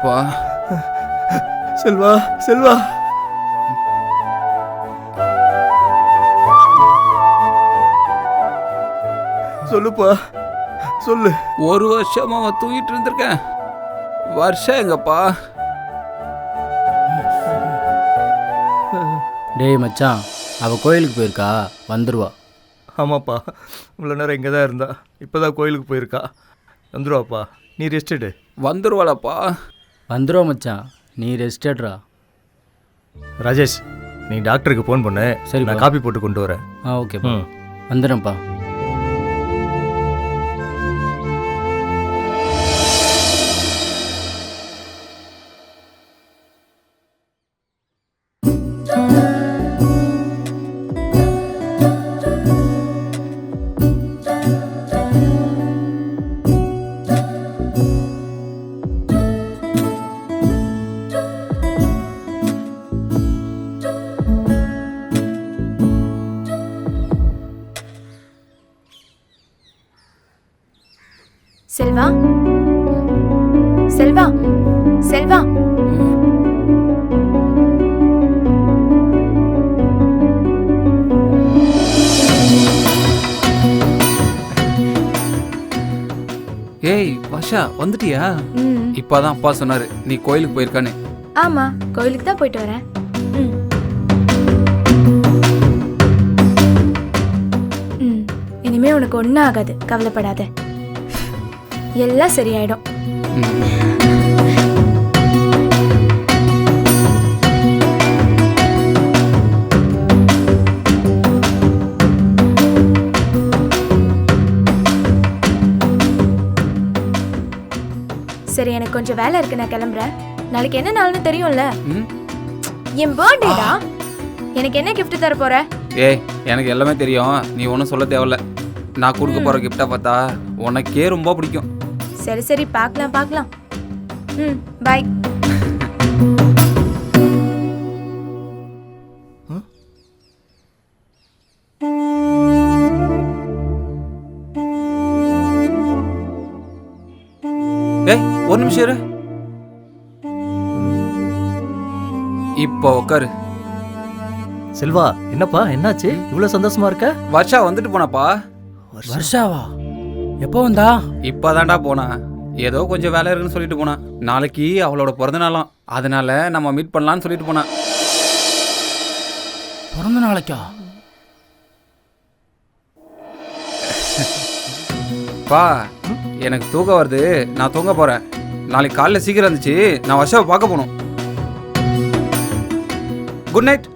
சொல்லுப்பா. செல்வா செல்வா, சொல்லுப்பா சொல்லு. 1 வருஷமா தூங்கிட்டு இருந்திருக்கேன். வருஷம் எங்கப்பா? டேய் மச்சான், அவள் கோயிலுக்கு போயிருக்கா, வந்துடுவா. ஆமாப்பா, இவ்வளோ நேரம் இங்கே தான் இருந்தா, இப்போ தான் கோயிலுக்கு போயிருக்கா. வந்துடுவாப்பா, நீ ரெஸ்ட் எடு. வந்துருவாளப்பா? வந்துடுவா மச்சான், நீ ரெஸ்ட் எடுறா. ராஜேஷ், நீ டாக்டருக்கு ஃபோன் பண்ணு. சரி, நான் காப்பி போட்டு கொண்டு வரேன். ஓகேப்பா, வந்துடுறேன்ப்பா. செல்வா செல்வா செல்வா, ஏய் வர்ஷா, வந்துட்டியா? இப்பதான் அப்பா சொன்னாரு நீ கோயிலுக்கு போயிருக்கானே. ஆமா, கோயிலுக்கு தான் போயிட்டு வரேன். இனிமே உனக்கு ஒன்றும் ஆகாது, கவலைப்படாத. எல்லாம் சரியாயிடும். சரி, எனக்கு கொஞ்சம் வேலை இருக்கு, நான் கிளம்புறேன். நாளைக்கு என்ன நாள்னு தெரியும்ல? என் பர்த்டேடா. எனக்கு என்ன கிஃப்ட் தர போற? ஏய், எனக்கு எல்லாமே தெரியும், நீ ஒன்றும் சொல்ல தேவையில்ல. நான் கொடுக்க போற கிஃப்டா பார்த்தா உனக்கே ரொம்ப பிடிக்கும். சரி சரி, பார்க்கலாம் பார்க்கலாம். பாய். ஏய், ஒரு நிமிஷம் இரு. இப்போ உட்காரு. செல்வா, என்னப்பா என்னாச்சு, இவ்வளோ சந்தோஷமா இருக்க? வர்ஷா வந்துட்டு போனாப்பா. வருஷாவா? எப்போ வந்தா? இப்பதான்டா போனா. ஏதோ கொஞ்சம் வேலை இருக்குன்னு சொல்லிட்டு போனா. நாளைக்கு அவளோட பிறந்த நாளாம், அதனால நம்ம மீட் பண்ணலான்னு சொல்லிட்டு போனா. பிறந்த நாளைக்கா? பா, எனக்கு தூக்கம் வருது, நான் தூங்க போறேன். நாளைக்கு காலைல சீக்கிரம் இருந்துச்சு, நான் வர்ஷாவை பார்க்க போகணும். Good night.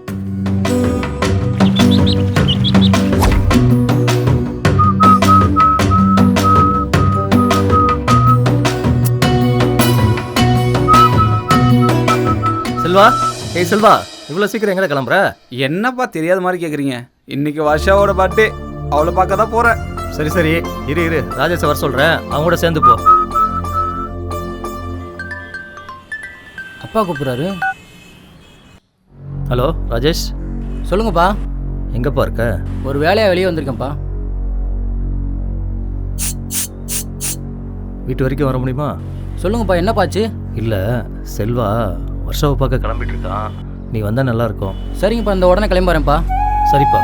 செல்வா, ஏய் செல்வா, இவ்வளோ சீக்கிரம் எங்கே கிளம்புற? என்னப்பா தெரியாத மாதிரி கேட்குறீங்க? இன்னைக்கு வர்ஷாவோட பர்த்டே, அவளை பார்க்க தான் போறேன். சரி சரி, இரு ராஜேஷை வர சொல்கிறேன், அவங்க கூட சேர்ந்து போ. அப்பா கூப்பிட்றாரு. ஹலோ ராஜேஷ். சொல்லுங்கப்பா. எங்கப்பா இருக்க? ஒரு வேலையாக வெளியே வந்திருக்கேன்ப்பா. வீட்டு வரைக்கும் வர முடியுமா? சொல்லுங்கப்பா, என்னப்பாச்சு? இல்லை, செல்வா வருஷாவை பார்க்க கிளம்பிட்டு இருக்கான், நீ வந்தால் நல்லா இருக்கும். சரிங்கப்பா, இந்த உடனே கிளம்புறேன்ப்பா. சரிப்பா.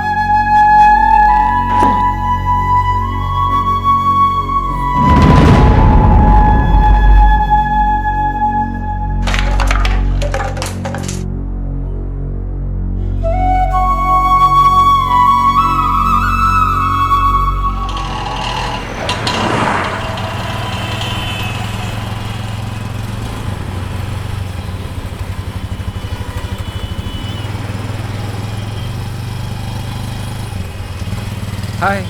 ஹாய்.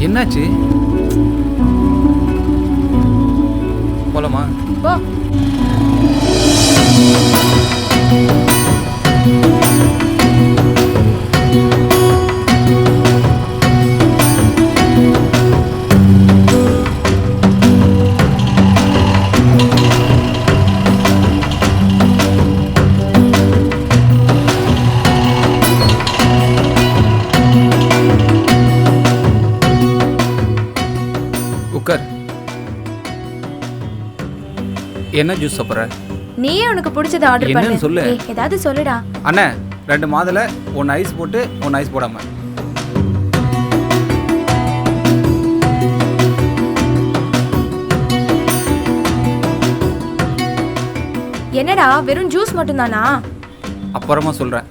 என்னாச்சு? போலாமா? போ. என்ன ஜூஸ் சாப்பிட்ற? நீயே உனக்கு பிடிச்சத ஆர்டர் என்னன்னு பண்ணு. சொல்லு. ஏய், ஏதாவது சொல்லுடா. அண்ணே 2 மாதுளை, 1 ஐஸ் போட்டு 1 ஐஸ் போடாம. என்னடா வெறும் ஜூஸ் மட்டும் தானா? அப்புறமா சொல்கிறேன்.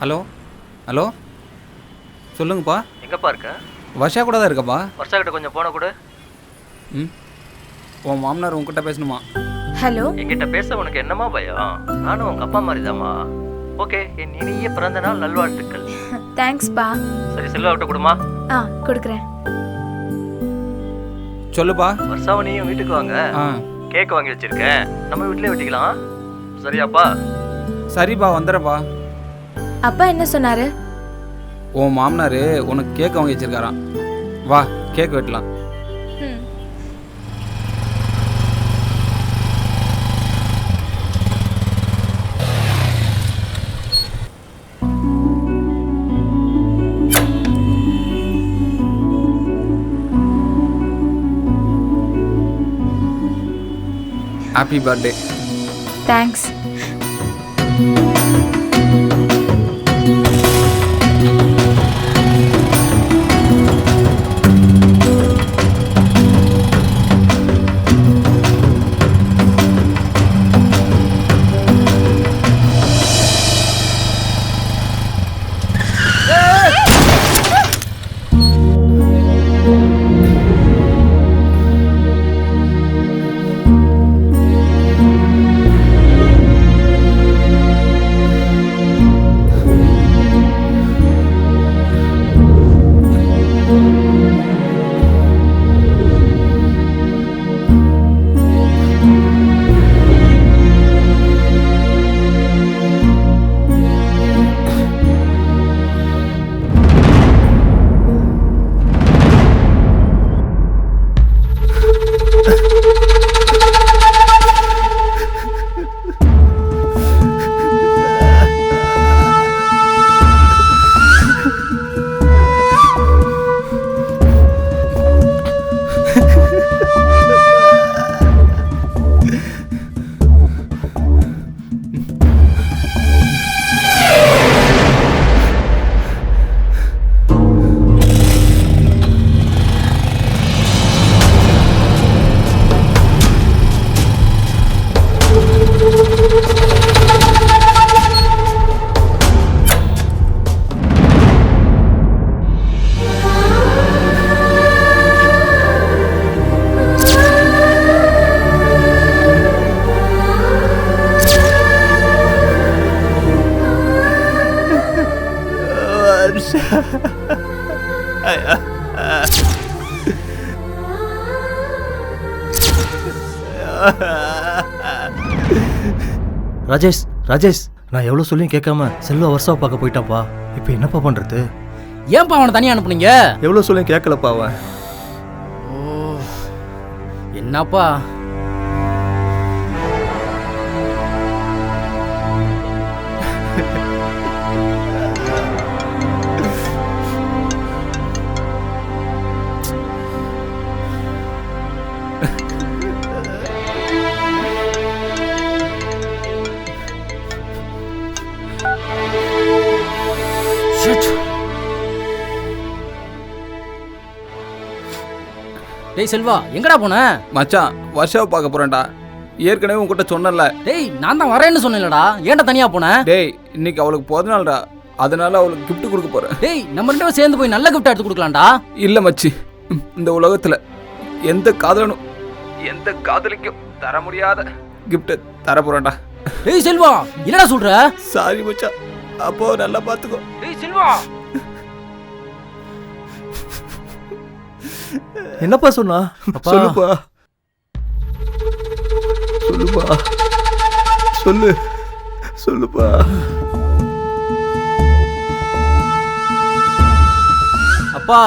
ஹலோ ஹலோ சொல்லுங்கப்பா. எங்கப்பா இருக்க? வர்ஷா கூட தான் இருக்கப்பா. வருஷா கிட்ட கொஞ்சம் போன கூட. ம் உன் மாமனார் உங்ககிட்ட பேசணுமா? ஹலோ, என்கிட்ட பேச உனக்கு என்னமா பயம்? நானும் உங்க அப்பா மாதிரிதாம்மா. ஓகே, என் இனிய பிறந்த நாள் நல்வாழ்த்துக்கள். தேங்க்ஸ்பா. சரி, செல்வா விட்ட கொடுமா. கொடுக்குறேன். சொல்லுப்பா. வருஷாவை நீயும் வீட்டுக்கு வாங்க. கேக் வாங்கி வச்சிருக்கேன், நம்ம வீட்லயே வெட்டிக்கலாம். சரியாப்பா? சரிப்பா, வந்துடுறப்பா. அப்பா என்ன சொன்னாரு? உன் மாமனார் உனக்கு கேக் வாங்கி வச்சிருக்காராம். வா கேக் வெட்டலாம். Happy birthday. Thanks. Rajesh, Rajesh, நான் எவ்வளோ சொல்லியும் கேட்காம செல்வா வருஷாவை பார்க்க போயிட்டான்ப்பா. இப்போ என்னப்பா பண்ணுறது? ஏன்பா அவனை தனியாக அனுப்புனீங்க? எவ்வளோ சொல்லியும் கேட்கலப்பா அவன். ஓ, என்னப்பா? டேய் செல்வா, எங்கடா போன? மச்சான் வர்ஷாவை பார்க்க போறேன்டா. ஏற்கனவே உங்ககிட்ட சொன்னல. டேய் நான் தான் வரேன்னு சொன்னேன்லடா, ஏன்டா தனியா போன? டேய் இன்னைக்கு அவளுக்கு பிறந்த நாள்டா, அதனால அவளுக்கு gift கொடுக்க போறேன். டேய் நம்ம ரெண்டு பேரும் சேர்ந்து போய் நல்ல gift எடுத்து கொடுக்கலாம்டா. இல்ல மச்சி, இந்த உலகத்துல எந்த காதலனும் எந்த காதலிக்கும் தர முடியாத gift தர போறேன்டா. டேய் செல்வா, என்னடா சொல்ற? சாரி மச்சான், அப்போ நல்லா பாத்துக்கோ. டேய் செல்வா, என்னப்பா சொன்னா? சொல்லுப்பா, சொல்லுப்பா, சொல்லுப்பா. அப்பா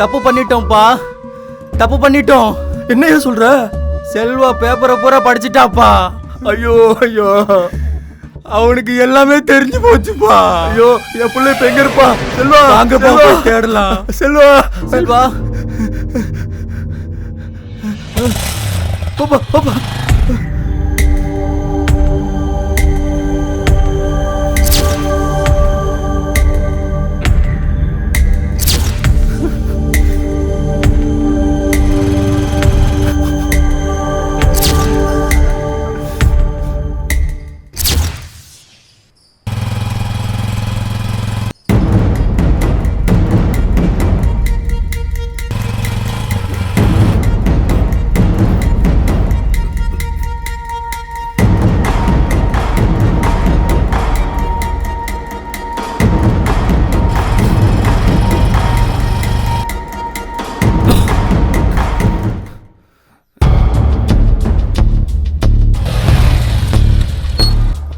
தப்பு பண்ணிட்டோம்ப்பா, தப்பு பண்ணிட்டோம். என்னையா சொல்ற? செல்வா பேப்பரை பூரா படிச்சிட்டாப்பா. ஐயோ ஐயோ, அவனுக்கு எல்லாமே தெரிஞ்சு போச்சுப்பா. ஐயோ என் பிள்ளை இப்ப எங்க இருப்பா? செல்வா வாங்கப்பா செல்வா, போய் தேடலாம். செல்வா செல்வா பாப்பா பாப்பா.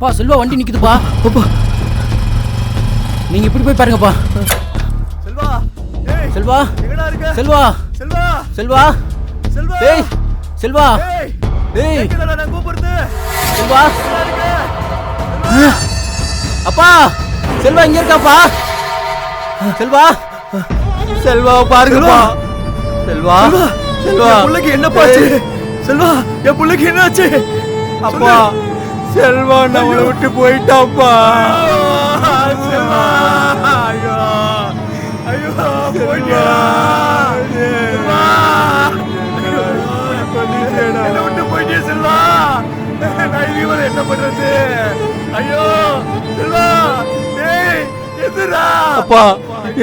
அப்பா செல்வா வண்டி நிக்குதுப்பா. பாப்பா நீங்க இப்படி போய் பாருங்கப்பா. செல்வா ஏய் செல்வா எங்கடா இருக்க? செல்வா செல்வா செல்வா செல்வா டேய் செல்வா ஏய் டேய் எங்கடா நான் கூப்பிடுறது? செல்வா எங்கடா இருக்க? அப்பா செல்வா இங்க இருக்காப்பா. செல்வா செல்வா பாருங்கப்பா. செல்வா செல்வா என் பிள்ளைக்கு என்னப்பா ஆச்சு? செல்வா என் பிள்ளைக்கு என்ன ஆச்சு? அப்பா செல்வா நம்மளை விட்டு போயிட்டாப்பா. செல்வா ஐயோ ஐயோ போய்டியா? செல்வா என்னை விட்டு போய்டியா செல்வா? நான் இனிமேல் என்ன பண்றது? ஐயோ செல்வா டேய் எதுடா? அப்பா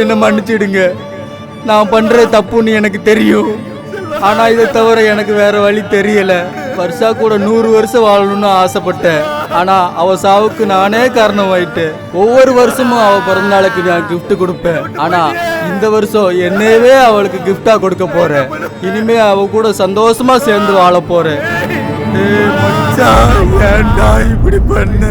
என்ன மன்னிச்சிடுங்க. நான் பண்ற தப்புன்னு எனக்கு தெரியும். ஆனா இதை தவிர எனக்கு வேற வழி தெரியல. வருஷா கூட 100 வருஷம் வாழணும்னு ஆசைப்பட்டேன். ஆனா அவ சாவுக்கு நானே காரணமாயிட்டேன். ஒவ்வொரு வருஷமும் அவ பிறந்த நாளுக்கு நான் gift கொடுப்பேன். ஆனா இந்த வருஷம் என்னையவே அவளுக்கு gift-ஆ கொடுக்க போறேன். இனிமே அவ கூட சந்தோஷமா சேர்ந்து வாழ போறேன். மச்சான் ஏன்டா இப்படி பண்ண?